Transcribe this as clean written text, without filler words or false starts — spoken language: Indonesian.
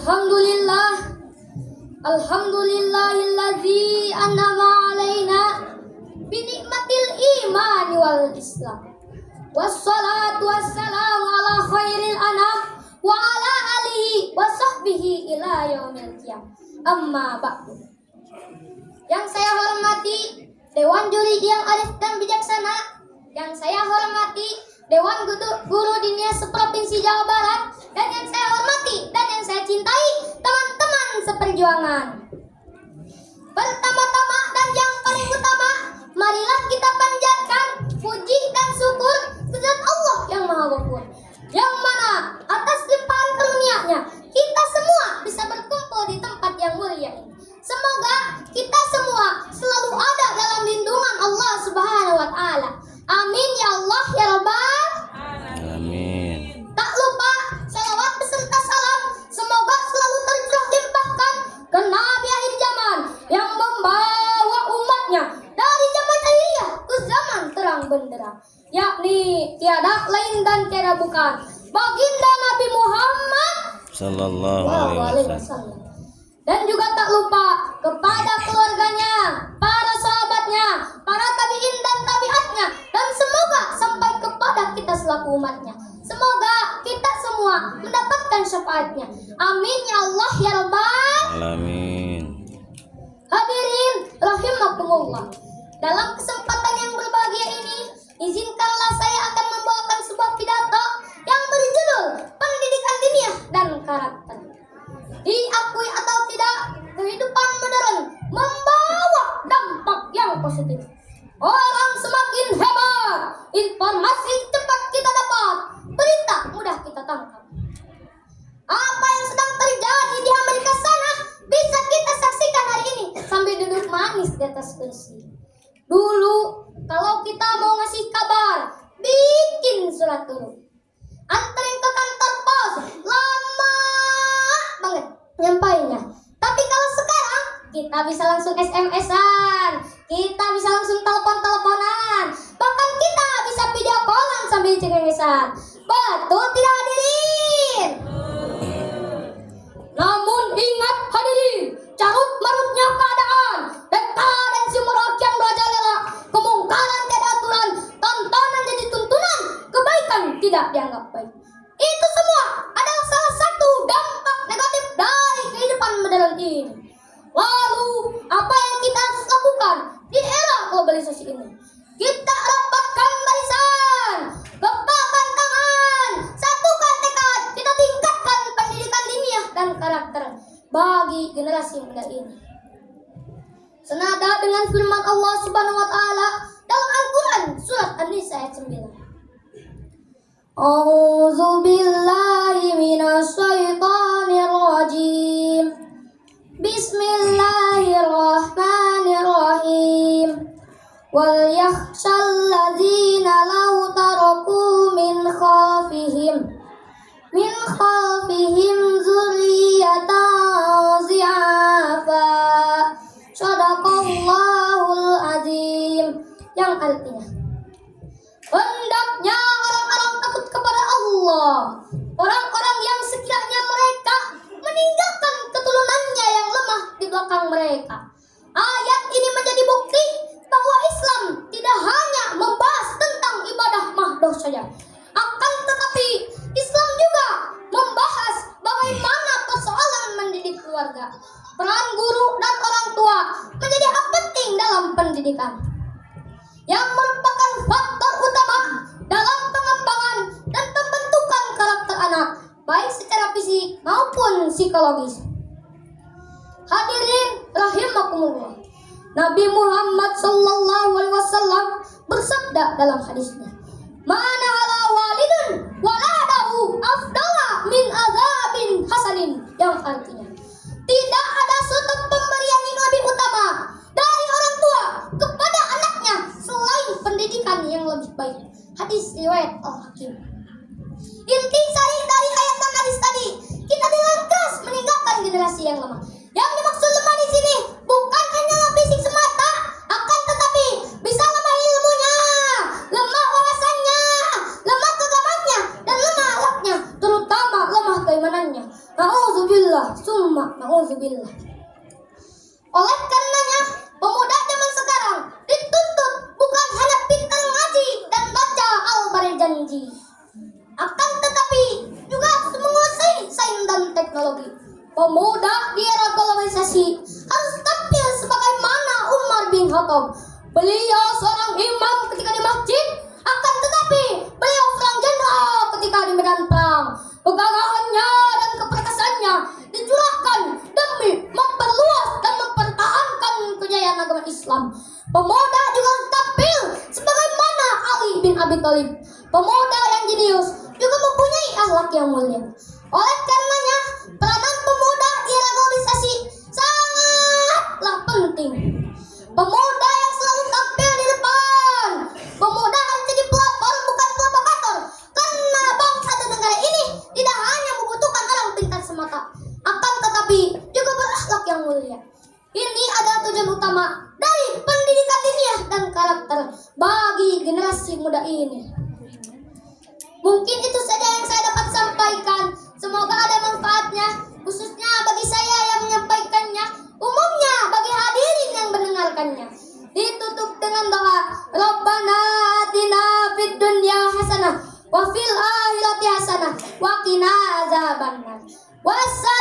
Alhamdulillah, alhamdulillahilladzi an'ama alaina binikmatil imani wal islam. Wassalatu wassalamu ala khairil anam wa ala alihi wa sahbihi ila yaumil qiyamah. Amma ba'du. Yang saya hormati Dewan Juri yang arif dan bijaksana, yang saya hormati Dewan Guru Dinia Seprovinsi Jawa Barat, dan yang saya hormati dan yang saya cintai teman-teman seperjuangan. Pertama-tama dan yang paling utama, marilah kita panjatkan puji dan syukur kepada Allah yang Maha Ghafur, yang mana atas limpahan karunia-Nya kita semua bisa berkumpul di tempat yang mulia ini. Semoga kita semua selalu ada dalam lindungan Allah Subhanahu wa taala. Amin ya Allah ya Rabbal Amin. Tak lupa salawat beserta salam semoga selalu tercurah limpahkan ke Nabi akhir zaman yang membawa umatnya dari zaman jahiliyah ke zaman terang benderang, yakni tiada lain dan tiada bukan baginda Nabi Muhammad Sallallahu alaihi alaihi wasallam. wasallam. Dan juga tak lupa kepada keluarganya, para sahabatnya, para tabi'in dan tabi'atnya, dan semoga sampai kepada kita selaku umatnya. Semoga kita semua mendapatkan syafaatnya. Amin ya Allah ya Rabbal Alamin. Hadirin rahimakumullah. Dalam kesempatan yang berbahagia ini, izinkanlah saya akan membawakan sebuah pidato yang berjudul Pendidikan Diniyah dan Karakter. Diakui atau tidak, kehidupan modern membawa dampak yang positif. Orang semakin hebat, informasi cepat kita dapat, berita mudah kita tangkap. Apa yang sedang terjadi di Amerika sana bisa kita saksikan hari ini sambil duduk manis di atas kursi. Dulu kalau kita mau ngasih kabar, bikin surat dulu, anterin ke kantor pos, lama banget nyampainya. Tapi kalau sekarang kita bisa langsung SMS-an, kita bisa langsung telepon-teleponan, bahkan kita bisa video callan sambil cengengesan. Betul tidak hadirin? Namun ingat hadirin, carut marutnya keadaan, dekadensi merakyat merajalela, kemungkaran tiada aturan, tontonan jadi tuntunan, kebaikan tidak dianggap baik. Itu semua adalah salah satu dampak negatif dari kehidupan modern ini. Lalu, apa yang kita harus lakukan di era globalisasi ini? Kita rapatkan barisan, gepakkan tangan, satukan tekad, kita tingkatkan pendidikan diniyah dan karakter bagi generasi muda ini. Senada dengan firman Allah Subhanahu wa taala dalam Al-Qur'an surat An-Nisa ayat 9. A'udzu billahi minasy syaithanir rajim. Bismillahirrahmanirrahim. Wal yakhshal ladzina law taraku min khalfihim dzurriyyatan dhi'afa. Shadaqallahul azim. Yang artinya, hendaknya orang-orang takut kepada Allah, orang-orang yang sekiranya mereka meninggalkan keturunannya yang lemah di belakang mereka. Ayat ini menjadi bukti bahwa Islam tidak hanya membahas tentang ibadah mahdoh saja, akan tetapi Islam juga membahas bagaimana persoalan mendidik keluarga. Peran guru dan orang tua menjadi hal penting dalam pendidikan, yang merupakan faktor utama dalam pengembangan dan pembentukan karakter anak, baik secara fisik maupun psikologis. Hadirin rahimakumullah. Nabi Muhammad sallallahu alaihi wasallam bersabda dalam hadisnya, "Mana ala walidun waladahu afdala min azabin hasanin." Yang artinya, tidak ada suatu pemberian yang lebih utama dari orang tua kepada anaknya selain pendidikan yang lebih baik. Hadis riwayat Al-Hakim. Inti sari dari ayat dan hadis tadi, kita dengan keras meninggalkan generasi yang lemah. Yang dimaksud lemah di sini bukan hanya fisik semata, akan tetapi bisa lemah ilmunya, lemah wawasannya, lemah kegamaannya, dan lemah akhlaknya, terutama lemah keimanannya. Nauzubillah. Beliau seorang imam ketika di masjid, akan tetapi beliau seorang jenderal ketika di medan perang. Kegagahannya dan keperkasaannya dicurahkan demi memperluas dan mempertahankan kejayaan agama Islam. Pemuda juga harus tampil sebagaimana Ali bin Abi Thalib. Pemuda yang jenius juga mempunyai akhlak yang mulia. Oleh karenanya, peranan pemuda di organisasi sangatlah penting. Pemuda yang selalu tampil di depan. Pemuda harus jadi pelopor, bukan provokator. Karena bangsa dan negara ini tidak hanya membutuhkan orang pintar semata, akan tetapi juga berakhlak yang mulia. Ini adalah tujuan utama dari pendidikan diniyah dan karakter bagi generasi muda ini. Mungkin itu saja yang saya dapat sampaikan. Semoga ada manfaatnya, khususnya bagi saya yang menyampaikannya, umumnya bagi hadirin yang mendengarkannya. Ditutup dengan doa, Rabbana atina fid dunya hasanah wa fil akhirati hasanah wa qina azabannar. Wassalam.